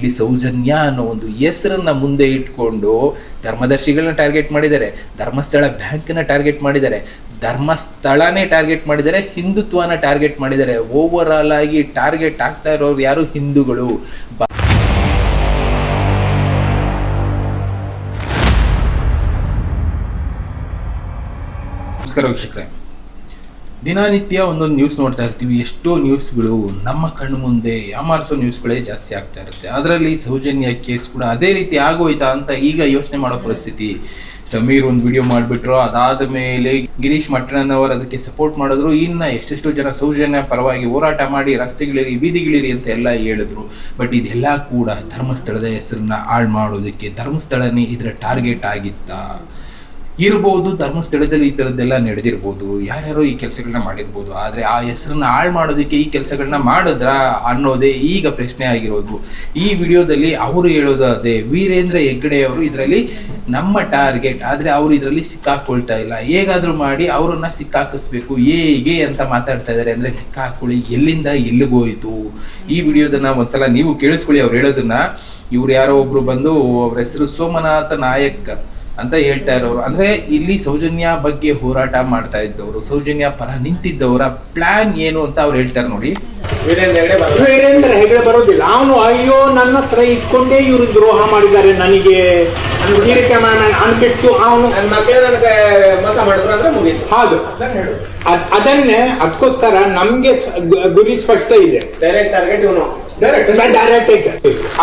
ಇಲ್ಲಿ ಸೌಜನ್ಯ ಅನ್ನೋ ಒಂದು ಹೆಸರನ್ನ ಮುಂದೆ ಇಟ್ಕೊಂಡು ಧರ್ಮದರ್ಶಿಗಳನ್ನ ಟಾರ್ಗೆಟ್ ಮಾಡಿದ್ದಾರೆ, ಧರ್ಮಸ್ಥಳ ಬ್ಯಾಂಕ್ನ ಟಾರ್ಗೆಟ್ ಮಾಡಿದ್ದಾರೆ, ಧರ್ಮಸ್ಥಳನೇ ಟಾರ್ಗೆಟ್ ಮಾಡಿದ್ದಾರೆ, ಹಿಂದುತ್ವನ ಟಾರ್ಗೆಟ್ ಮಾಡಿದ್ದಾರೆ. ಓವರ್ ಆಲ್ ಆಗಿ ಟಾರ್ಗೆಟ್ ಆಗ್ತಾ ಇರೋರು ಯಾರು? ಹಿಂದೂಗಳು. ನಮಸ್ಕಾರ ವೀಕ್ಷಕರೇ, ದಿನನಿತ್ಯ ಒಂದೊಂದು ನ್ಯೂಸ್ ನೋಡ್ತಾ ಇರ್ತೀವಿ. ಎಷ್ಟೋ ನ್ಯೂಸ್ಗಳು ನಮ್ಮ ಕಣ್ಣು ಮುಂದೆ ಯಾಮಾರಿಸೋ ನ್ಯೂಸ್ಗಳೇ ಜಾಸ್ತಿ ಆಗ್ತಾ ಇರುತ್ತೆ. ಅದರಲ್ಲಿ ಸೌಜನ್ಯ ಕೇಸ್ ಕೂಡ ಅದೇ ರೀತಿ ಆಗೋಯ್ತಾ ಅಂತ ಈಗ ಯೋಚನೆ ಮಾಡೋ ಪರಿಸ್ಥಿತಿ. ಸಮೀರ್ ಒಂದು ವಿಡಿಯೋ ಮಾಡಿಬಿಟ್ರು, ಅದಾದ ಮೇಲೆ ಗಿರೀಶ್ ಮಟ್ಟಣ್ಣನವರು ಅದಕ್ಕೆ ಸಪೋರ್ಟ್ ಮಾಡಿದ್ರು. ಇನ್ನು ಎಷ್ಟೆಷ್ಟೋ ಜನ ಸೌಜನ್ಯ ಪರವಾಗಿ ಹೋರಾಟ ಮಾಡಿ ರಸ್ತೆಗಳಿರಿ, ಬೀದಿಗಳಿರಿ ಅಂತ ಎಲ್ಲ ಹೇಳಿದ್ರು. ಬಟ್ ಇದೆಲ್ಲ ಕೂಡ ಧರ್ಮಸ್ಥಳದ ಹೆಸರನ್ನ ಹಾಳು ಮಾಡೋದಕ್ಕೆ ಧರ್ಮಸ್ಥಳನೇ ಇದರ ಟಾರ್ಗೆಟ್ ಆಗಿತ್ತಾ? ಇರ್ಬೋದು, ಧರ್ಮಸ್ಥಳದಲ್ಲಿ ಈ ಥರದ್ದೆಲ್ಲ ನಡೆದಿರ್ಬೋದು, ಯಾರ್ಯಾರೋ ಈ ಕೆಲಸಗಳನ್ನ ಮಾಡಿರ್ಬೋದು. ಆದರೆ ಆ ಹೆಸರನ್ನ ಹಾಳು ಮಾಡೋದಕ್ಕೆ ಈ ಕೆಲಸಗಳನ್ನ ಮಾಡಿದ್ರ ಅನ್ನೋದೇ ಈಗ ಪ್ರಶ್ನೆ ಆಗಿರೋದು. ಈ ವಿಡಿಯೋದಲ್ಲಿ ಅವರು ಹೇಳೋದು ಅದೇ, ವೀರೇಂದ್ರ ಹೆಗ್ಗಡೆ ಅವರು ಇದರಲ್ಲಿ ನಮ್ಮ ಟಾರ್ಗೆಟ್, ಆದರೆ ಅವರು ಇದರಲ್ಲಿ ಸಿಕ್ಕಾಕೊಳ್ತಾ ಇಲ್ಲ. ಹೇಗಾದರೂ ಮಾಡಿ ಅವರನ್ನು ಸಿಕ್ಕಾಕಿಸ್ಬೇಕು, ಹೇಗೆ ಅಂತ ಮಾತಾಡ್ತಾ ಇದ್ದಾರೆ. ಅಂದರೆ ಲೆಕ್ಕ ಹಾಕೊಳ್ಳಿ, ಎಲ್ಲಿಂದ ಎಲ್ಲಿಗೋಯ್ತು. ಈ ವಿಡಿಯೋದನ್ನು ಒಂದ್ಸಲ ನೀವು ಕೇಳಿಸ್ಕೊಳ್ಳಿ. ಅವ್ರು ಹೇಳೋದನ್ನ. ಇವ್ರು ಯಾರೋ ಒಬ್ರು ಬಂದು ಅವ್ರ ಹೆಸರು ಸೋಮನಾಥ ನಾಯಕ್ ಅಂತ ಹೇಳ್ತಾ ಇರೋರು. ಅಂದ್ರೆ ಇಲ್ಲಿ ಸೌಜನ್ಯ ಬಗ್ಗೆ ಹೋರಾಟ ಮಾಡ್ತಾ ಇದ್ದವರು, ಸೌಜನ್ಯ ಪರ ನಿಂತಿದ್ದವರ ಪ್ಲಾನ್ ಏನು ಅಂತ ಅವ್ರು ಹೇಳ್ತಾರೆ ನೋಡಿ. ವೀರೇಂದ್ರ ಹೆಗಡೆ ಬರೋದಿಲ್ಲ. ಅವನು ಅಯ್ಯೋ ನನ್ನ ಹತ್ರ ಇಟ್ಕೊಂಡೇ ಇವರು ದ್ರೋಹ ಮಾಡಿದ್ದಾರೆ, ನನಗೆ ಅನ್ಬಿಟ್ಟು ಅವನು ಹೌದು. ಅದನ್ನೇ ಅದಕ್ಕೋಸ್ಕರ ನಮ್ಗೆ ಗುರಿ ಸ್ಪಷ್ಟ ಇದೆ, ಡೈರೆಕ್ಟ್.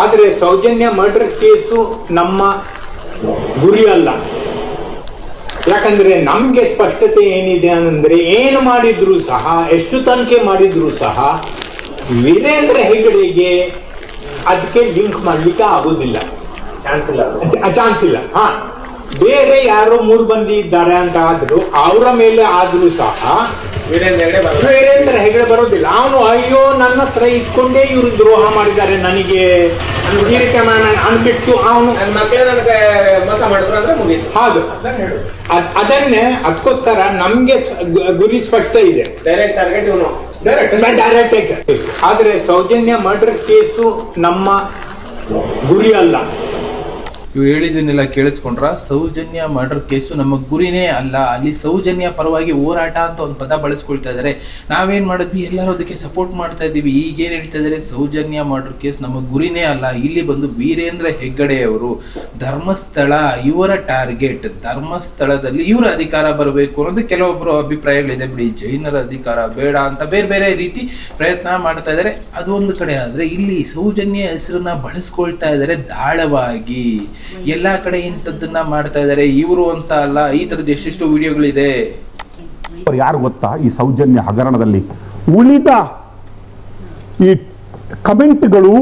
ಆದ್ರೆ ಸೌಜನ್ಯ ಮರ್ಡರ್ ಕೇಸು ನಮ್ಮ ಗುರಿ ಅಲ್ಲ. ಯಾಕಂದ್ರೆ ನಮ್ಗೆ ಸ್ಪಷ್ಟತೆ ಏನಿದೆ ಅಂದ್ರೆ, ಏನು ಮಾಡಿದ್ರು ಸಹ, ಎಷ್ಟು ತನಿಖೆ ಮಾಡಿದ್ರು ಸಹ ವೀರೇಂದ್ರ ಹೆಗ್ಗಡೆಗೆ ಅದಕ್ಕೆ ಲಿಂಕ್ ಮಾಡ್ಲಿಕ್ಕೆ ಆಗುದಿಲ್ಲ, ಚಾನ್ಸ್ ಇಲ್ಲ. ಬೇರೆ ಯಾರೋ 3 ಮಂದಿ ಇದ್ದಾರೆ ಅಂತ ಆದ್ರು, ಅವರ ಮೇಲೆ ಆದ್ರೂ ಸಹ ವೀರೇಂದ್ರ ಹೆಗಡೆ ಬರೋದಿಲ್ಲ. ಅವನು ಅಯ್ಯೋ ನನ್ನ ಹತ್ರ ಇಟ್ಕೊಂಡೇ ಇವರು ದ್ರೋಹ ಮಾಡಿದ್ದಾರೆ, ನನಗೆ ಅನ್ಬಿಟ್ಟು ಅವನು ಹೌದು. ಅದನ್ನೇ ಅದಕ್ಕೋಸ್ಕರ ನಮ್ಗೆ ಗುರಿ ಸ್ಪಷ್ಟ ಇದೆ, ಡೈರೆಕ್ಟ್. ಆದ್ರೆ ಸೌಜನ್ಯ ಮರ್ಡರ್ ಕೇಸು ನಮ್ಮ ಗುರಿ ಅಲ್ಲ. ಇವ್ರು ಹೇಳಿದ್ದನ್ನೆಲ್ಲ ಕೇಳಿಸ್ಕೊಂಡ್ರ? ಸೌಜನ್ಯ ಮರ್ಡರ್ ಕೇಸು ನಮ್ಮ ಗುರಿನೇ ಅಲ್ಲ. ಅಲ್ಲಿ ಸೌಜನ್ಯ ಪರವಾಗಿ ಹೋರಾಟ ಅಂತ ಒಂದು ಪದ ಬಳಸ್ಕೊಳ್ತಾ ಇದ್ದಾರೆ. ನಾವೇನು ಮಾಡಿದ್ವಿ, ಎಲ್ಲರೂ ಅದಕ್ಕೆ ಸಪೋರ್ಟ್ ಮಾಡ್ತಾ ಇದ್ದೀವಿ. ಈಗೇನು ಹೇಳ್ತಾ ಇದ್ದಾರೆ, ಸೌಜನ್ಯ ಮರ್ಡರ್ ಕೇಸ್ ನಮ್ಮ ಗುರಿನೇ ಅಲ್ಲ. ಇಲ್ಲಿ ಬಂದು ವೀರೇಂದ್ರ ಹೆಗ್ಗಡೆ ಅವರು ಧರ್ಮಸ್ಥಳ ಇವರ ಟಾರ್ಗೆಟ್, ಧರ್ಮಸ್ಥಳದಲ್ಲಿ ಇವರ ಅಧಿಕಾರ ಬರಬೇಕು ಅನ್ನೋದು ಕೆಲವೊಬ್ಬರು ಅಭಿಪ್ರಾಯಗಳಿದೆ. ಬಿಡಿ, ಜೈನರ ಅಧಿಕಾರ ಬೇಡ ಅಂತ ಬೇರೆ ಬೇರೆ ರೀತಿ ಪ್ರಯತ್ನ ಮಾಡ್ತಾ ಇದ್ದಾರೆ. ಅದು ಒಂದು ಕಡೆ. ಆದರೆ ಇಲ್ಲಿ ಸೌಜನ್ಯ ಹೆಸರನ್ನ ಬಳಸ್ಕೊಳ್ತಾ ಇದ್ದಾರೆ ದಾಳವಾಗಿ. ಎಲ್ಲಾ ಕಡೆ ಇಂಥದ್ದನ್ನ ಮಾಡ್ತಾ ಇದ್ದಾರೆ. ಇವರು ಅಂತ ಅಲ್ಲ, ಈ ತರದ ಎಷ್ಟೆಷ್ಟು ವಿಡಿಯೋಗಳಿದೆ. ಯಾರು ಗೊತ್ತಾ, ಈ ಸೌಜನ್ಯ ಹಗರಣದಲ್ಲಿ ಉಳಿದ ಈ ಕಮೆಂಟ್ಗಳು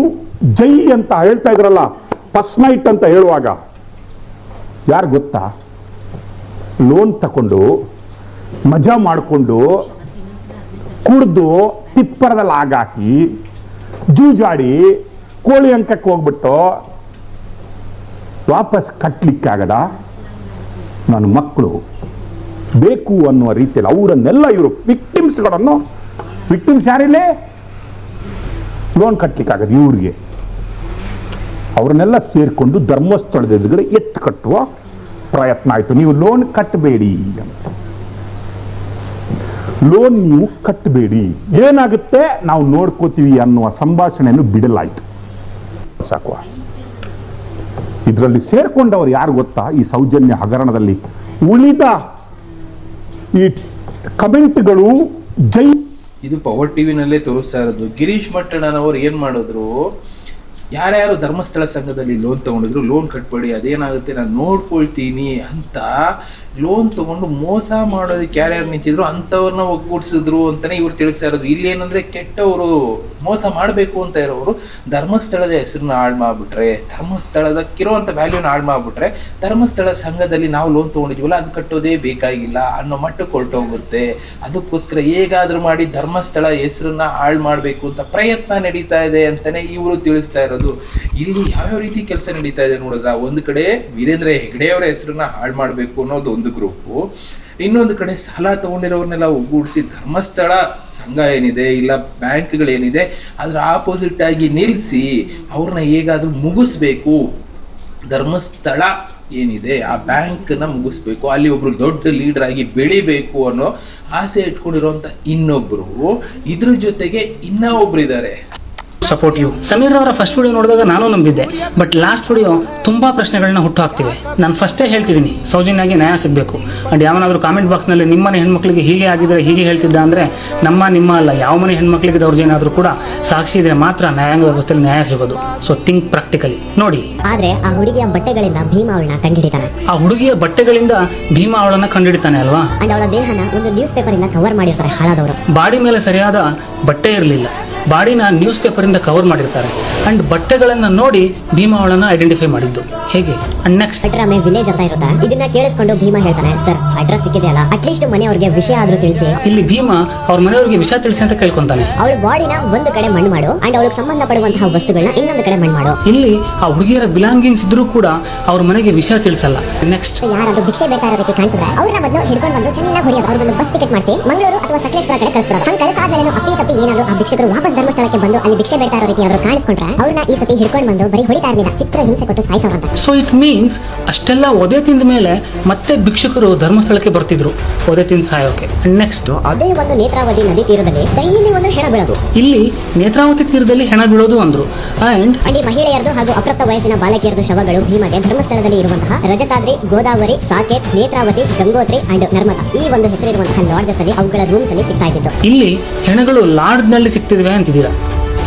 ಜೈ ಅಂತ ಹೇಳ್ತಾ ಇದ್ರಲ್ಲ, ಫಸ್ಟ್ ನೈಟ್ ಅಂತ ಹೇಳುವಾಗ, ಯಾರು ಗೊತ್ತಾ, ಲೋನ್ ತಕೊಂಡು ಮಜಾ ಮಾಡಿಕೊಂಡು ಕುಡ್ದು ತಿಪ್ಪರದಲ್ಲಿ ಆಗಾಕಿ ಜೂಜಾಡಿ ಕೋಳಿ ಅಂಕಕ್ಕೆ ಹೋಗ್ಬಿಟ್ಟು ವಾಪಸ್ ಕಟ್ಟಲಿಕ್ಕಾಗದ ನನ್ನ ಮಕ್ಕಳು ಬೇಕು ಅನ್ನುವ ರೀತಿಯಲ್ಲಿ ಅವರನ್ನೆಲ್ಲ ಇವರು ವಿಕ್ಟಿಮ್ಸ್ ಯಾರಿಲ್ಲೇ ಲೋನ್ ಕಟ್ಟಲಿಕ್ಕಾಗದು ಇವ್ರಿಗೆ, ಅವ್ರನ್ನೆಲ್ಲ ಸೇರಿಕೊಂಡು ಧರ್ಮಸ್ಥಳದ ಎದುರುಗಡೆ ಎತ್ತು ಕಟ್ಟುವ ಪ್ರಯತ್ನ ಆಯಿತು. ನೀವು ಲೋನ್ ಕಟ್ಟಬೇಡಿ ಅಂತ, ಲೋನ್ ನೀವು ಕಟ್ಟಬೇಡಿ, ಏನಾಗುತ್ತೆ ನಾವು ನೋಡ್ಕೋತೀವಿ ಅನ್ನುವ ಸಂಭಾಷಣೆಯನ್ನು ಬಿಡಲಾಯಿತು. ಸಾಕು. ಇದರಲ್ಲಿ ಸೇರ್ಕೊಂಡವರು ಯಾರು ಗೊತ್ತಾ, ಈ ಸೌಜನ್ಯ ಹಗರಣದಲ್ಲಿ ಉಳಿದ ಈ ಕಮೆಂಟ್ಗಳು ಜೈ. ಇದು ಪವರ್ ಟಿವಿನಲ್ಲೇ ತೋರಿಸ್ತಾ ಇರೋದು. ಗಿರೀಶ್ ಮಟ್ಟಣ್ಣನವರು ಏನು ಮಾಡಿದ್ರು, ಯಾರ್ಯಾರು ಧರ್ಮಸ್ಥಳ ಸಂಘದಲ್ಲಿ ಲೋನ್ ತೊಗೊಂಡಿದ್ರು ಲೋನ್ ಕಟ್ಬೇಡಿ, ಅದೇನಾಗುತ್ತೆ ನಾನು ನೋಡ್ಕೊಳ್ತೀನಿ ಅಂತ ಲೋನ್ ತೊಗೊಂಡು ಮೋಸ ಮಾಡೋದಕ್ಕೆ ಯಾರ್ಯಾರು ನಿಂತಿದ್ರು ಅಂಥವ್ರನ್ನ ಒಗ್ಗೂಡಿಸಿದ್ರು ಅಂತಲೇ ಇವ್ರು ತಿಳಿಸ್ತಾ ಇರೋದು. ಇಲ್ಲೇನಂದರೆ ಕೆಟ್ಟವರು ಮೋಸ ಮಾಡಬೇಕು ಅಂತ ಇರೋರು ಧರ್ಮಸ್ಥಳದ ಹೆಸರನ್ನ ಹಾಳು ಮಾಡಿಬಿಟ್ರೆ, ಧರ್ಮಸ್ಥಳದಕ್ಕಿರೋವಂಥ ವ್ಯಾಲ್ಯೂನ ಹಾಳು ಮಾಡಿಬಿಟ್ರೆ, ಧರ್ಮಸ್ಥಳ ಸಂಘದಲ್ಲಿ ನಾವು ಲೋನ್ ತೊಗೊಂಡಿದ್ವಲ್ಲ ಅದು ಕಟ್ಟೋದೇ ಬೇಕಾಗಿಲ್ಲ ಅನ್ನೋ ಮಟ್ಟಕ್ಕೆ ಹೊರಟೋಗುತ್ತೆ. ಅದಕ್ಕೋಸ್ಕರ ಹೇಗಾದರೂ ಮಾಡಿ ಧರ್ಮಸ್ಥಳ ಹೆಸರನ್ನ ಹಾಳು ಮಾಡಬೇಕು ಅಂತ ಪ್ರಯತ್ನ ನಡೀತಾ ಇದೆ ಅಂತಲೇ ಇವರು ತಿಳಿಸ್ತಾ ಇರೋದು. ಇಲ್ಲಿ ಯಾವ್ಯಾವ ರೀತಿ ಕೆಲಸ ನಡೀತಾ ಇದೆ ನೋಡಿದ್ರ, ಒಂದು ಕಡೆ ವೀರೇಂದ್ರ ಹೆಗ್ಗಡೆ ಅವರ ಹೆಸರನ್ನ ಹಾಳು ಮಾಡಬೇಕು ಅನ್ನೋದು ಒಂದು ಗ್ರೂಪು, ಇನ್ನೊಂದು ಕಡೆ ಸಾಲ ತೊಗೊಂಡಿರೋರ್ನೆಲ್ಲ ಒಗ್ಗೂಡಿಸಿ ಧರ್ಮಸ್ಥಳ ಸಂಘ ಏನಿದೆ ಇಲ್ಲ ಬ್ಯಾಂಕ್ಗಳೇನಿದೆ ಅದರ ಆಪೋಸಿಟ್ ಆಗಿ ನಿಲ್ಲಿಸಿ ಅವ್ರನ್ನ ಹೇಗಾದರೂ ಮುಗಿಸ್ಬೇಕು, ಧರ್ಮಸ್ಥಳ ಏನಿದೆ ಆ ಬ್ಯಾಂಕನ್ನ ಮುಗಿಸ್ಬೇಕು, ಅಲ್ಲಿ ಒಬ್ರು ದೊಡ್ಡ ಲೀಡರ್ ಆಗಿ ಬೆಳಿಬೇಕು ಅನ್ನೋ ಆಸೆ ಇಟ್ಕೊಂಡಿರೋಂಥ ಇನ್ನೊಬ್ಬರು, ಇದ್ರ ಜೊತೆಗೆ ಇನ್ನೂ ಒಬ್ರು ಇದ್ದಾರೆ ಸಪೋರ್ಟ್ ಯು. ಸಮೀರ್ ಅವರ ಫಸ್ಟ್ ವಿಡಿಯೋ ನೋಡಿದಾಗ ನಾನು ನಂಬಿದ್ದೆ, ಬಟ್ ಲಾಸ್ಟ್ ವಿಡಿಯೋ ತುಂಬಾ ಪ್ರಶ್ನೆಗಳನ್ನ ಹುಟ್ಟು ಹಾಕ್ತಿವೆ. ನಾನು ಫಸ್ಟೇ ಹೇಳ್ತಿದ್ದೀನಿ, ಸೌಜನ್ಯಾಗಿ ನ್ಯಾಯ ಸಿಗಬೇಕು. ಅಂಡ್ ಯಾವನಾದರೂ ಕಾಮೆಂಟ್ ಬಾಕ್ಸ್ನಲ್ಲಿ ನಿಮ್ಮನೆ ಹೆಣ್ಮಕ್ಳಿಗೆ ಹೀಗೆ ಆಗಿದ್ರೆ ಹೀಗೆ ಹೇಳ್ತಿದ್ದ ಅಂದರೆ ನಿಮ್ಮ ಅಲ್ಲ, ಯಾವ ಮನೆ ಹೆಣ್ಮಕ್ಳಿಗೆ ದೌರ್ಜನ್ಯ ಕೂಡ ಸಾಕ್ಷಿ ಇದ್ರೆ ಮಾತ್ರ ನ್ಯಾಯಾಂಗ ವ್ಯವಸ್ಥೆಯಲ್ಲಿ ನ್ಯಾಯ ಸಿಗೋದು. ಸೊ ಥಿಂಕ್ ಪ್ರಾಕ್ಟಿಕಲಿ ನೋಡಿ. ಆದ್ರೆ ಆ ಹುಡುಗಿಯ ಬಟ್ಟೆಗಳಿಂದ ಭೀಮಾ ಅವಳನ್ನ ಕಂಡುಹಿಡಿತಾನೆ. ಆ ಹುಡುಗಿಯ ಬಟ್ಟೆಗಳಿಂದ ಭೀಮಾ ಅವಳನ್ನ ಕಂಡುಹಿಡಿತಾನೆ ಅಲ್ವಾ? ಅಂಡ್ ಅವಳ ದೇಹನ ಒಂದು ನ್ಯೂಸ್ ಪೇಪರ್ ಇಂದ ಕವರ್ ಮಾಡಿರ್ತಾರೆ ಹಾಳಾದವರು. ಬಾಡಿ ಮೇಲೆ ಸರಿಯಾದ ಬಟ್ಟೆ ಇರಲಿಲ್ಲ, ಬಾಡಿನ ನ್ಯೂಸ್ ಪೇಪರ್ ಇಂದ ಕವರ್ ಮಾಡಿರ್ತಾರೆ. ಅಂಡ್ ಬಟ್ಟೆಗಳನ್ನ ನೋಡಿ ಭೀಮಾ ಅವಳನ್ನ ಐಡೆಂಟಿಫೈ ಮಾಡಿದ್ದು ಹೇಗೆ? ಅಂಡ್ ನೆಕ್ಸ್ಟ್ ಅಡ್ರಾಮೆ ವಿಲೇಜ್ ಅಂತ ಇರುತ್ತೆ. ಇದನ್ನ ಕೇಳಿಸ್ಕೊಂಡು ಭೀಮಾ ಹೇಳ್ತಾನೆ, ಸರ್ ಅಡ್ರೆಸ್ ಸಿಕ್ಕಿದೆಯಲ್ಲ, ಅಟ್ಲೀಸ್ಟ್ ಮನೆಯವ್ರಿಗೆ ವಿಷಯ ಆದ್ರೂ ತಿಳಿಸಿ. ಇಲ್ಲಿ ಭೀಮಾ ಅವ್ರ ಮನೆಯವ್ರಿಗೆ ವಿಷಯ ತಿಳಿಸಿ ಅಂತ ಕೇಳ್ಕೊಂತಾನೆ. ಅವಳ ಬಾಡಿನ ಒಂದು ಕಡೆ ಮಣ್ಣು ಮಾಡು ಅಂಡ್ ಅವಳಿಗೆ ಸಂಬಂಧಪಡುವಂತಹ ವಸ್ತುಗಳನ್ನ ಇನ್ನೊಂದು ಕಡೆ ಮಣ್ಣು ಮಾಡು. ಇಲ್ಲಿ ಆ ಹುಡುಗಿಯರ ಬಿಲಾಂಗಿಂಗ್ಸ್ ಇದ್ರೂ ಕೂಡ ಅವ್ರ ಮನೆಗೆ ವಿಷಯ ತಿಳಿಸಲ್ಲ. ನೆಕ್ಸ್ಟ್ ಯಾರಾದ್ರೂ ಭಿಕ್ಷೆ ಬೇಡ್ತಾ ಇರೋ ರೀತಿ ಕಾಣಿಸಿದ್ರೆ ಅವ್ರನ್ನ ಮೊದಲು ಹಿಡ್ಕೊಂಡು ಬಂದು ಚೆನ್ನಾಗಿ ಹೊಡೆಯೋದು. ಅವ್ರನ್ನ ಬಸ್ ಟಿಕೆಟ್ ಮಾಡಿಸಿ ಮಂಗಳೂರು ಅಥವಾ ಸಕಲೇಶ್ಪುರ ಕಡೆ ಕಳಿಸ್ಬಿಡೋದು. ಹಂಗೆ ಕಳಿಸಾದ್ಮೇಲೆ ಅಪ್ಪಿ ತಪ್ಪಿ ಏನಾದ್ರು ಆ ಭಿಕ್ಷಕರು ವಾಪಸ್ ಧರ್ಮಸ್ಥಳಕ್ಕೆ ಬಂದು ಅಲ್ಲಿ ಭಿಕ್ಷೆ ಬೇಡ್ತಾ ಇರೋ ರೀತಿ ಯಾರು ಕಾಣಿಸ್ಕೊಂಡ್ರೆ ಅವ್ರನ್ನ ಈ ಸತಿ ಹಿಡ್ಕೊಂಡು ಬಂದು ಬರೀ ಹೊಡಿತಾ ಇರಲಿಲ್ಲ, ಚಿತ್ರ ಹಿಂಸೆ ಕೊಟ್ಟು ಸಾಯಿಸೋರಂತ. ಸೊ ಇಟ್ ಮೀನ್ಸ್ ಅಷ್ಟೆಲ್ಲ ಒದೆ ತಿಂದ ಮೇಲೆ ಮತ್ತೆ ಭಿಕ್ಷಕರು ಧರ್ಮಸ್ಥಳಕ್ಕೆ ಬರ್ತಿದ್ರು ಒದೆ ತಿಂದು ಸಾಯೋಕೆ. ನೆಕ್ಸ್ಟ್ ಅದೇ ಒಂದು ನೇತ್ರಾವತಿ ನದಿ ತೀರದಲ್ಲಿ ಡೈಲಿ ಒಂದು ಹೆಣ ಬೀಳೋದು. ಇಲ್ಲಿ ನೇತ್ರಾವತಿ ತೀರದಲ್ಲಿ ಹೆಣ ಬೀಳೋದು ಅಂದ್ರು. ಅಂಡ್ ಈ ಮಹಿಳೆಯರದು ಹಾಗೂ ಅಪ್ರಾಪ್ತ ವಯಸ್ಸಿನ ಬಾಲಕಿಯರದು ಶವಗಳು ಭೀಮಗೆ ಧರ್ಮಸ್ಥಳದಲ್ಲಿ ಇರುವಂತಹ ರಜತಾದ್ರಿ, ಗೋದಾವರಿ, ಸಾಕೇತ್, ನೇತ್ರಾವತಿ, ಗಂಗೋತ್ರಿ ಅಂಡ್ ನರ್ಮದಾ ಈ ಒಂದು ಹೆಸರಿರುವಂತಹ ಲಾಡ್ಜಸ್ ಅಲ್ಲಿ ಅವುಗಳ ರೂಮ್ಸ್ ಅಲ್ಲಿ ಸಿಗ್ತಾ ಇದ್ದು. ಇಲ್ಲಿ ಹೆಣಗಳು ಲಾಡ್ಜ್ನಲ್ಲಿ ಸಿಗ್ತಿದ್ವಿ ಅಂತಿದ್ದೀರಾ,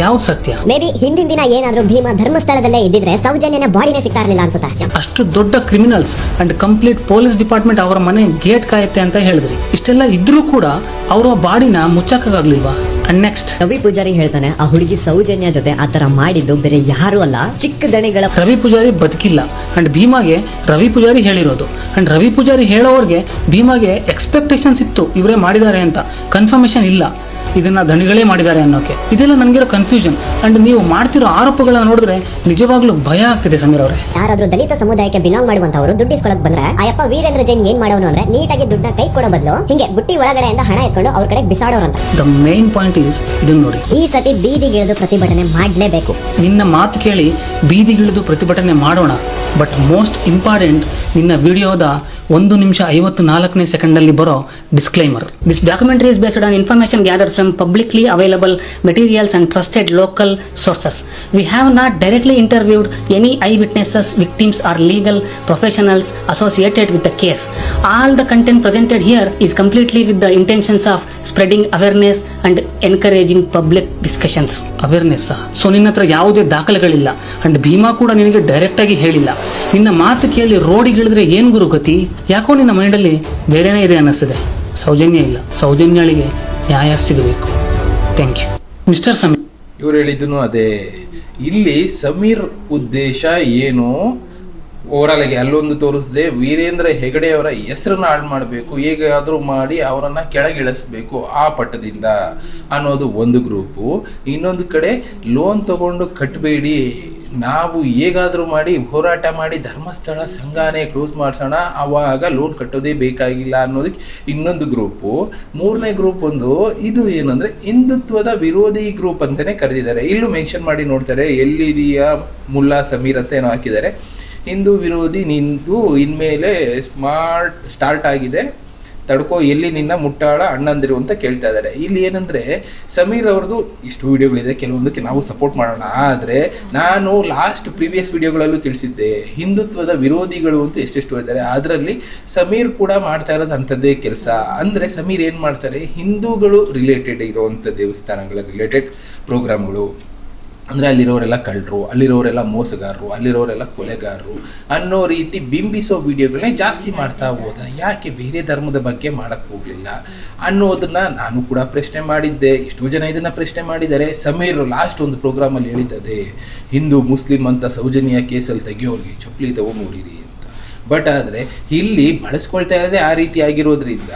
ಯಾವ್ದು ಸತ್ಯ? ಮೇ ಬಿ ಹಿಂದಿನ ದಿನ ಏನಾದ್ರೂ ಭೀಮಾ ಧರ್ಮಸ್ಥಳದಲ್ಲೇ ಇದ್ದಿದ್ರೆ ಸೌಜನ್ಯನ ಬಾಡಿನೇ ಸಿಗ್ತಾ ಇರಲಿಲ್ಲ ಅನ್ಸುತ್ತೆ. ಅಷ್ಟು ದೊಡ್ಡ criminals and complete police department ಅವರ ಮನೆ ಗೇಟ್ ಕಾಯುತ್ತೆ ಅಂತ ಹೇಳಿದ್ರಿ. ಇಷ್ಟೆಲ್ಲ ಇದ್ರೂ ಕೂಡ ಅವರ ಬಾಡಿನ ಮುಚ್ಚಕ್ಕಾಗ್ಲಿಲ್ವಾ? ಅಂಡ್ ನೆಕ್ಸ್ಟ್ ರವಿ ಪೂಜಾರಿ ಹೇಳ್ತಾನೆ, ಆ ಹುಡುಗಿ ಸೌಜನ್ಯ ಜೊತೆ ಆತರ ಮಾಡಿದ್ದು ಬೇರೆ ಯಾರು ಅಲ್ಲ, ಚಿಕ್ಕ ದಣಿಗಳ ರವಿ ಪೂಜಾರಿ ಬದುಕಿಲ್ಲ. ಅಂಡ್ ಭೀಮಾಗೆ ರವಿ ಪೂಜಾರಿ ಹೇಳಿರೋದು. ಅಂಡ್ ರವಿ ಪೂಜಾರಿ ಹೇಳೋರ್ಗೆ ಭೀಮಾಗೆ ಎಕ್ಸ್ಪೆಕ್ಟೇಷನ್ಸ್ ಇತ್ತು ಇವರೇ ಮಾಡಿದ್ದಾರೆ ಅಂತ, ಕನ್ಫರ್ಮೇಶನ್ ಇಲ್ಲ ಇದನ್ನ ದಣಿಗಳೇ ಮಾಡಿದ್ದಾರೆ ಅನ್ನೋಕೆ. ಇದೆಲ್ಲ ನನಗಿರೋ ಕನ್ಫ್ಯೂಷನ್. ಅಂಡ್ ನೀವು ಮಾಡ್ತಿರೋ ಆರೋಪಗಳನ್ನ ನೋಡಿದ್ರೆ ನಿಜವಾಗ್ಲೂ ಭಯ ಆಗ್ತಿದೆ ಸಮೀರ್ ಅವರೇ. ಯಾರಾದ್ರೂ ದಲಿತ ಸಮುದಾಯಕ್ಕೆ ಬಿಲಾಂಗ್ ಮಾಡುವಂತವರು ದುಡ್ಡಿಸ್ಕೊಳಕ್ ಬಂದ್ರೆ ಅಯ್ಯಪ್ಪ ವೀರೇಂದ್ರ ಜೈನ್ ಏನ್ ಮಾಡೋನು ಅಂದ್ರೆ ನೀಟಾಗಿ ದುಡ್ಡನ್ನ ಕೈ ಕೊಡೋ ಬದಲು ಹಿಂಗೆ ಬುಟ್ಟಿ ಒಳಗಡೆಯಿಂದ ಹಣ ಎತ್ಕೊಂಡು ಅವ್ರ ಕಡೆ ಬಿಸಾಡೋರಂತ. ದ ಮೇನ್ ಪಾಯಿಂಟ್ ಈಸ್ ಇದನ್ನ ನೋಡಿ, ಈ ಸತಿ ಬೀದಿಗಿಳಿದು ಪ್ರತಿಭಟನೆ ಮಾಡ್ಲೇಬೇಕು. ನಿನ್ನ ಮಾತು ಕೇಳಿ ಬೀದಿಗಿಳಿದು ಪ್ರತಿಭಟನೆ ಮಾಡೋಣ. ಬಟ್ ಮೋಸ್ಟ್ ಇಂಪಾರ್ಟೆಂಟ್, ನಿನ್ನ ವಿಡಿಯೋದ 1 ನಿಮಿಷ 54ನೇ ಸೆಕೆಂಡಲ್ಲಿ ಬರೋ disclaimer. This documentary is based on information gathered from publicly available materials and trusted local sources. We have not directly interviewed any eyewitnesses, victims or legal professionals associated with the case. All the content presented here is completely with the intentions of spreading awareness and encouraging public discussions. Awareness. So ನಿನ್ನ ಹತ್ರ ಯಾವುದೇ ದಾಖಲೆಗಳಿಲ್ಲ and Bima ಕೂಡ ನಿನಗೆ direct ಆಗಿ ಹೇಳಿಲ್ಲ. ನಿನ್ನ ಮಾತು ಕೇಳಿ ರೋಡಿಗಿಳಿದ್ರೆ ಏನ್ ಗುರು ಗತಿ? ಯಾಕೋ ನಿನ್ನ ಮೈಂಡಲ್ಲಿ ಬೇರೆನೇ ಇದೆ ಅನ್ನಿಸ್ತಿದೆ. ಸೌಜನ್ಯ ಇಲ್ಲ, ಸೌಜನ್ಯಳಿಗೆ ನ್ಯಾಯ ಸಿಗಬೇಕು. Thank you mister Sameer. ಇವ್ರು ಹೇಳಿದ್ದನು ಅದೇ. ಇಲ್ಲಿ ಸಮೀರ್ ಉದ್ದೇಶ ಏನು, ಓವರಾಲ್ ಆಗಿ ಅಲ್ಲೊಂದು ತೋರಿಸದೆ ವೀರೇಂದ್ರ ಹೆಗಡೆ ಅವರ ಹೆಸರನ್ನ ಹಾಳು ಮಾಡಬೇಕು, ಹೇಗಾದರೂ ಮಾಡಿ ಅವರನ್ನು ಕೆಳಗಿಳಿಸ್ಬೇಕು ಆ ಪಟ್ಟದಿಂದ ಅನ್ನೋದು ಒಂದು ಗ್ರೂಪು. ಇನ್ನೊಂದು ಕಡೆ ಲೋನ್ ತಗೊಂಡು ಕಟ್ಟಬೇಡಿ, ನಾವು ಹೇಗಾದರೂ ಮಾಡಿ ಹೋರಾಟ ಮಾಡಿ ಧರ್ಮಸ್ಥಳ ಸಂಘಾನೇ ಕ್ಲೋಸ್ ಮಾಡಿಸೋಣ, ಆವಾಗ ಲೋನ್ ಕಟ್ಟೋದೇ ಬೇಕಾಗಿಲ್ಲ ಅನ್ನೋದಕ್ಕೆ ಇನ್ನೊಂದು ಗ್ರೂಪು. ಮೂರನೇ ಗ್ರೂಪ್ ಒಂದು ಇದು ಏನಂದರೆ ಹಿಂದುತ್ವದ ವಿರೋಧಿ ಗ್ರೂಪ್ ಅಂತಲೇ ಕರೆದಿದ್ದಾರೆ. ಇಲ್ಲೂ ಮೆನ್ಷನ್ ಮಾಡಿ ನೋಡ್ತಾರೆ, ಎಲ್ಲಿದೆಯಾ ಮುಲ್ಲಾ ಸಮೀರ್ ಅಂತ ಏನೋ ಹಾಕಿದ್ದಾರೆ. ಹಿಂದೂ ವಿರೋಧಿ ನಿಂದು ಇನ್ಮೇಲೆ ಸ್ಟಾರ್ಟ್ ಆಗಿದೆ, ತಡ್ಕೋ, ಎಲ್ಲಿ ನಿನ್ನ ಮುಟ್ಟಾಳ ಅಣ್ಣಂದಿರು ಅಂತ ಕೇಳ್ತಾ ಇದ್ದಾರೆ. ಇಲ್ಲಿ ಏನಂದರೆ ಸಮೀರ್ ಅವ್ರದ್ದು ಇಷ್ಟು ವಿಡಿಯೋಗಳಿದೆ, ಕೆಲವೊಂದಕ್ಕೆ ನಾವು ಸಪೋರ್ಟ್ ಮಾಡೋಣ. ಆದರೆ ನಾನು ಲಾಸ್ಟ್ ಪ್ರೀವಿಯಸ್ ವಿಡಿಯೋಗಳಲ್ಲೂ ತಿಳಿಸಿದ್ದೆ, ಹಿಂದುತ್ವದ ವಿರೋಧಿಗಳು ಅಂತ ಎಷ್ಟೆಷ್ಟು ಇದ್ದಾರೆ. ಅದರಲ್ಲಿ ಸಮೀರ್ ಕೂಡ ಮಾಡ್ತಾ ಇರೋದು ಅಂಥದ್ದೇ ಕೆಲಸ. ಅಂದರೆ ಸಮೀರ್ ಏನು ಮಾಡ್ತಾರೆ, ಹಿಂದೂಗಳು ರಿಲೇಟೆಡ್ ಇರೋವಂಥ ದೇವಸ್ಥಾನಗಳ ರಿಲೇಟೆಡ್ ಪ್ರೋಗ್ರಾಮ್ಗಳು, ಅಂದರೆ ಅಲ್ಲಿರೋರೆಲ್ಲ ಕಳ್ಳರು, ಅಲ್ಲಿರೋರೆಲ್ಲ ಮೋಸಗಾರರು, ಅಲ್ಲಿರೋರೆಲ್ಲ ಕೊಲೆಗಾರರು ಅನ್ನೋ ರೀತಿ ಬಿಂಬಿಸೋ ವಿಡಿಯೋಗಳನ್ನೇ ಜಾಸ್ತಿ ಮಾಡ್ತಾ ಹೋದ. ಯಾಕೆ ಬೇರೆ ಧರ್ಮದ ಬಗ್ಗೆ ಮಾಡೋಕ್ಕೆ ಹೋಗಲಿಲ್ಲ ಅನ್ನೋದನ್ನು ನಾನು ಕೂಡ ಪ್ರಶ್ನೆ ಮಾಡಿದ್ದೆ. ಎಷ್ಟೋ ಜನ ಇದನ್ನು ಪ್ರಶ್ನೆ ಮಾಡಿದ್ದಾರೆ. ಸಮೀರ್ ಲಾಸ್ಟ್ ಒಂದು ಪ್ರೋಗ್ರಾಮಲ್ಲಿ ಹೇಳಿದ್ದದೆ, ಹಿಂದೂ ಮುಸ್ಲಿಂ ಅಂತ ಸೌಜನ್ಯ ಕೇಸಲ್ಲಿ ತೆಗಿಯೋರಿಗೆ ಚಪ್ಪಲಿ ತಗೊಂಡ್ಬಿಡಿರಿ ಅಂತ. ಬಟ್ ಆದರೆ ಇಲ್ಲಿ ಬಳಸ್ಕೊಳ್ತಾ ಇರೋದೇ ಆ ರೀತಿ ಆಗಿರೋದ್ರಿಂದ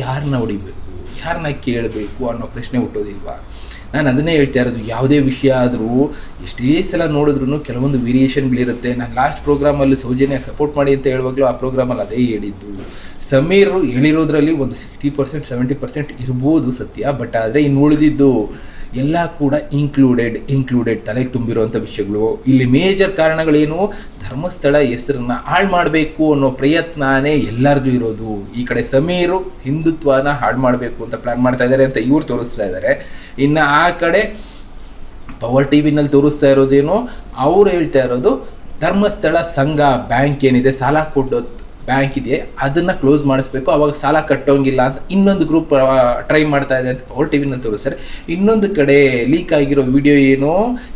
ಯಾರನ್ನ ಹೊಡಿಬೇಕು, ಯಾರನ್ನ ಕೇಳಬೇಕು ಅನ್ನೋ ಪ್ರಶ್ನೆ ಹುಟ್ಟೋದಿಲ್ವಾ? ನಾನು ಅದನ್ನೇ ಹೇಳ್ತಾ ಇರೋದು, ಯಾವುದೇ ವಿಷಯ ಆದರೂ ಎಷ್ಟೇ ಸಲ ನೋಡಿದ್ರು ಕೆಲವೊಂದು ವೇರಿಯೇಷನ್ಗಳಿರುತ್ತೆ. ನಾನು ಲಾಸ್ಟ್ ಪ್ರೋಗ್ರಾಮಲ್ಲಿ ಸೌಜನ್ಯ ಸಪೋರ್ಟ್ ಮಾಡಿ ಅಂತ ಹೇಳುವಾಗಲೂ ಆ ಪ್ರೋಗ್ರಾಮಲ್ಲಿ ಅದೇ ಹೇಳಿದ್ದು. ಸಮೀರ್ ಹೇಳಿರೋದ್ರಲ್ಲಿ ಒಂದು 60% 70% ಇರ್ಬೋದು ಸತ್ಯ, ಬಟ್ ಆದರೆ ಇನ್ನು ಉಳಿದಿದ್ದು ಎಲ್ಲ ಕೂಡ ಇನ್ಕ್ಲೂಡೆಡ್ ತಲೆಗೆ ತುಂಬಿರುವಂಥ ವಿಷಯಗಳು. ಇಲ್ಲಿ ಮೇಜರ್ ಕಾರಣಗಳೇನು, ಧರ್ಮಸ್ಥಳ ಹೆಸರನ್ನ ಹಾಳು ಮಾಡಬೇಕು ಅನ್ನೋ ಪ್ರಯತ್ನನೇ ಎಲ್ಲರದು ಇರೋದು. ಈ ಕಡೆ ಸಮೀರು ಹಿಂದುತ್ವನ ಹಾಳು ಮಾಡಬೇಕು ಅಂತ ಪ್ಲ್ಯಾನ್ ಮಾಡ್ತಾ ಇದ್ದಾರೆ ಅಂತ ಇವ್ರು ತೋರಿಸ್ತಾ ಇದ್ದಾರೆ. ಇನ್ನು ಆ ಕಡೆ ಪವರ್ ಟಿವಿನಲ್ಲಿ ತೋರಿಸ್ತಾ ಇರೋದೇನು, ಅವ್ರು ಹೇಳ್ತಾ ಇರೋದು ಧರ್ಮಸ್ಥಳ ಸಂಘ ಬ್ಯಾಂಕ್ ಏನಿದೆ, ಸಾಲ ಕೊಡೋ ಬ್ಯಾಂಕ್ ಇದೆ, ಅದನ್ನು ಕ್ಲೋಸ್ ಮಾಡಿಸ್ಬೇಕು, ಅವಾಗ ಸಾಲ ಕಟ್ಟೋಂಗಿಲ್ಲ ಅಂತ ಇನ್ನೊಂದು ಗ್ರೂಪ್ ಟ್ರೈ ಮಾಡ್ತಾ ಇದೆ ಅಂತ ಪವರ್ ಟಿವಿನಲ್ಲಿ ತೋರಿಸ್ತಾರೆ. ಇನ್ನೊಂದು ಕಡೆ ಲೀಕ್ ಆಗಿರೋ ವಿಡಿಯೋ ಏನೋ,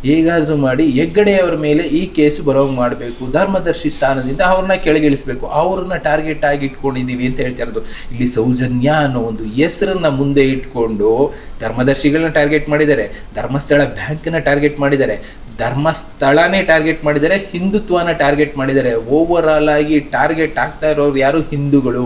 ಹೇಗಾದರೂ ಮಾಡಿ ಹೆಗ್ಗಡೆ ಅವರ ಮೇಲೆ ಈ ಕೇಸು ಬರೋಂಗೆ ಮಾಡಬೇಕು, ಧರ್ಮದರ್ಶಿ ಸ್ಥಾನದಿಂದ ಅವ್ರನ್ನ ಕೆಳಗಿಳಿಸ್ಬೇಕು, ಅವ್ರನ್ನ ಟಾರ್ಗೆಟ್ ಆಗಿ ಇಟ್ಕೊಂಡಿದ್ದೀವಿ ಅಂತ ಹೇಳ್ತಾ ಇರೋದು. ಇಲ್ಲಿ ಸೌಜನ್ಯ ಅನ್ನೋ ಒಂದು ಹೆಸರನ್ನ ಮುಂದೆ ಇಟ್ಕೊಂಡು ಧರ್ಮದರ್ಶಿಗಳನ್ನ ಟಾರ್ಗೆಟ್ ಮಾಡಿದ್ದಾರೆ, ಧರ್ಮಸ್ಥಳ ಬ್ಯಾಂಕನ್ನ ಟಾರ್ಗೆಟ್ ಮಾಡಿದ್ದಾರೆ, ಧರ್ಮಸ್ಥಳನೇ ಟಾರ್ಗೆಟ್ ಮಾಡಿದ್ದಾರೆ, ಹಿಂದುತ್ವನ ಟಾರ್ಗೆಟ್ ಮಾಡಿದ್ದಾರೆ. ಓವರ್ ಆಲ್ ಆಗಿ ಟಾರ್ಗೆಟ್ ಆಗ್ತಾ ಇರೋರು ಯಾರು, ಹಿಂದೂಗಳು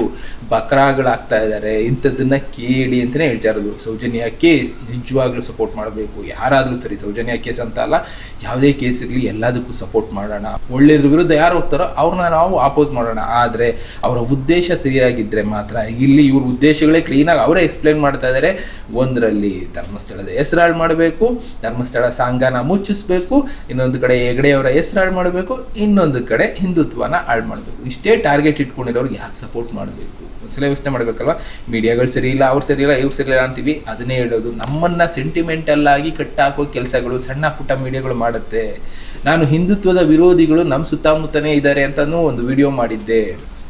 ಬಕ್ರಾಗಳಾಗ್ತಾ ಇದ್ದಾರೆ. ಇಂಥದ್ದನ್ನು ಕೇಳಿ ಅಂತಲೇ ಹೇಳ್ತಾ ಇರೋದು. ಸೌಜನ್ಯ ಕೇಸ್ ನಿಜವಾಗ್ಲೂ ಸಪೋರ್ಟ್ ಮಾಡಬೇಕು, ಯಾರಾದರೂ ಸರಿ. ಸೌಜನ್ಯ ಕೇಸ್ ಅಂತ ಅಲ್ಲ, ಯಾವುದೇ ಕೇಸ್ ಇರಲಿ ಎಲ್ಲದಕ್ಕೂ ಸಪೋರ್ಟ್ ಮಾಡೋಣ. ಒಳ್ಳೆಯದ್ರ ವಿರುದ್ಧ ಯಾರು ಹೋಗ್ತಾರೋ ಅವ್ರನ್ನ ನಾವು ಆಪೋಸ್ ಮಾಡೋಣ. ಆದರೆ ಅವರ ಉದ್ದೇಶ ಸರಿಯಾಗಿದ್ದರೆ ಮಾತ್ರ. ಇಲ್ಲಿ ಇವ್ರ ಉದ್ದೇಶಗಳೇ ಕ್ಲೀನಾಗಿ ಅವರೇ ಎಕ್ಸ್ಪ್ಲೇನ್ ಮಾಡ್ತಾ ಇದ್ದಾರೆ. ಒಂದರಲ್ಲಿ ಧರ್ಮಸ್ಥಳದ ಹೆಸರಾಳು ಮಾಡಬೇಕು, ಧರ್ಮಸ್ಥಳ ಸಂಘನ ಮುಚ್ಚಿಸ್ಬೇಕು, ಇನ್ನೊಂದು ಕಡೆ ಹೆಗಡೆಯವರ ಹೆಸರು ಹಾಳು ಮಾಡಬೇಕು, ಇನ್ನೊಂದು ಕಡೆ ಹಿಂದುತ್ವನ ಹಾಳು ಮಾಡಬೇಕು. ಇಷ್ಟೇ ಟಾರ್ಗೆಟ್ ಇಟ್ಕೊಂಡಿರೋರಿಗೆ ಯಾಕೆ ಸಪೋರ್ಟ್ ಮಾಡಬೇಕು? ಒಂದ್ಸಲ ಯೋಚನೆ ಮಾಡಬೇಕಲ್ವ. ಮೀಡಿಯಾಗಳು ಸರಿ ಇಲ್ಲ, ಅವ್ರು ಸರಿ ಇಲ್ಲ, ಇವ್ರು ಸರಿ ಇಲ್ಲ ಅಂತೀವಿ. ಅದನ್ನೇ ಹೇಳೋದು, ನಮ್ಮನ್ನು ಸೆಂಟಿಮೆಂಟಲ್ ಆಗಿ ಕಟ್ಟಾಕೋ ಕೆಲಸಗಳು ಸಣ್ಣ ಪುಟ್ಟ ಮೀಡಿಯಾಗಳು ಮಾಡುತ್ತೆ. ನಾನು ಹಿಂದುತ್ವದ ವಿರೋಧಿಗಳು ನಮ್ಮ ಸುತ್ತಮುತ್ತನೇ ಇದ್ದಾರೆ ಅಂತಲೂ ಒಂದು ವಿಡಿಯೋ ಮಾಡಿದ್ದೆ.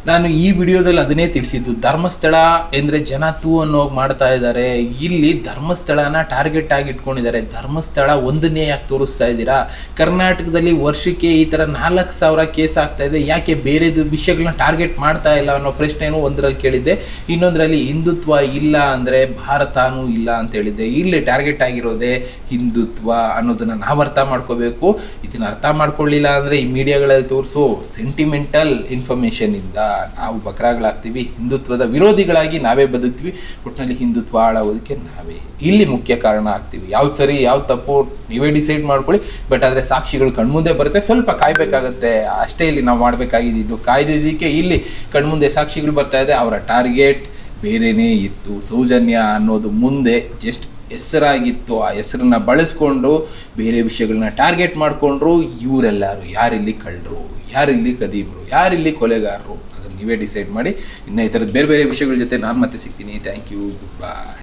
ನಾನು ಈ ವಿಡಿಯೋದಲ್ಲಿ ಅದನ್ನೇ ತಿಳಿಸಿದ್ದು. ಧರ್ಮಸ್ಥಳ ಅಂದರೆ ಜನ ತೂ ಅನ್ನೋ ಮಾಡ್ತಾ ಇದ್ದಾರೆ. ಇಲ್ಲಿ ಧರ್ಮಸ್ಥಳನ ಟಾರ್ಗೆಟ್ ಆಗಿ ಇಟ್ಕೊಂಡಿದ್ದಾರೆ. ಧರ್ಮಸ್ಥಳ ಒಂದನ್ನೇ ಯಾಕೆ ತೋರಿಸ್ತಾ ಇದ್ದೀರಾ? ಕರ್ನಾಟಕದಲ್ಲಿ ವರ್ಷಕ್ಕೆ ಈ ಥರ 4,000 ಕೇಸ್ ಆಗ್ತಾ ಇದೆ, ಯಾಕೆ ಬೇರೆದು ವಿಷಯಗಳನ್ನ ಟಾರ್ಗೆಟ್ ಮಾಡ್ತಾ ಇಲ್ಲ ಅನ್ನೋ ಪ್ರಶ್ನೆನೂ ಒಂದರಲ್ಲಿ ಕೇಳಿದ್ದೆ. ಇನ್ನೊಂದರಲ್ಲಿ ಹಿಂದುತ್ವ ಇಲ್ಲ ಅಂದರೆ ಭಾರತನೂ ಇಲ್ಲ ಅಂತ ಹೇಳಿದ್ದೆ. ಇಲ್ಲಿ ಟಾರ್ಗೆಟ್ ಆಗಿರೋದೇ ಹಿಂದುತ್ವ ಅನ್ನೋದನ್ನು ನಾವು ಅರ್ಥ ಮಾಡ್ಕೋಬೇಕು. ಇದನ್ನು ಅರ್ಥ ಮಾಡ್ಕೊಳ್ಳಿಲ್ಲ ಅಂದರೆ ಈ ಮೀಡಿಯಾಗಳಲ್ಲಿ ತೋರಿಸೋ ಸೆಂಟಿಮೆಂಟಲ್ ಇನ್ಫಾರ್ಮೇಷನಿಂದ ನಾವು ಬಕ್ರಾಗಳಾಗ್ತೀವಿ, ಹಿಂದುತ್ವದ ವಿರೋಧಿಗಳಾಗಿ ನಾವೇ ಬದುಕ್ತೀವಿ. ಒಟ್ಟಿನಲ್ಲಿ ಹಿಂದುತ್ವ ಹಾಳಾಗೋದಕ್ಕೆ ನಾವೇ ಇಲ್ಲಿ ಮುಖ್ಯ ಕಾರಣ ಆಗ್ತೀವಿ. ಯಾವ್ದು ಸರಿ ಯಾವ್ದು ತಪ್ಪು ನೀವೇ ಡಿಸೈಡ್ ಮಾಡ್ಕೊಳ್ಳಿ. ಬಟ್ ಆದರೆ ಸಾಕ್ಷಿಗಳು ಕಣ್ಮುಂದೆ ಬರುತ್ತೆ, ಸ್ವಲ್ಪ ಕಾಯಬೇಕಾಗತ್ತೆ ಅಷ್ಟೇ. ಇಲ್ಲಿ ನಾವು ಮಾಡಬೇಕಾಗಿದ್ದು ಕಾಯ್ದಿದ್ದಕ್ಕೆ ಇಲ್ಲಿ ಕಣ್ಮುಂದೆ ಸಾಕ್ಷಿಗಳು ಬರ್ತಾ ಇದೆ. ಅವರ ಟಾರ್ಗೆಟ್ ಬೇರೆಯೇ ಇತ್ತು. ಸೌಜನ್ಯ ಅನ್ನೋದು ಮುಂದೆ ಜಸ್ಟ್ ಹೆಸರಾಗಿತ್ತು. ಆ ಹೆಸರನ್ನ ಬಳಸ್ಕೊಂಡು ಬೇರೆ ವಿಷಯಗಳನ್ನ ಟಾರ್ಗೆಟ್ ಮಾಡಿಕೊಂಡ್ರು. ಇವರೆಲ್ಲರೂ ಯಾರಿಲ್ಲಿ ಕಳ್ಳರು, ಯಾರಿಲ್ಲಿ ಕದೀಮರು, ಯಾರಿಲ್ಲಿ ಕೊಲೆಗಾರರು, ಅದನ್ನು ನೀವೇ ಡಿಸೈಡ್ ಮಾಡಿ. ಇನ್ನು ಈ ಥರದ ಬೇರೆ ಬೇರೆ ವಿಷಯಗಳ ಜೊತೆ ನಾನು ಮತ್ತೆ ಸಿಗ್ತೀನಿ. Thank you, good bye.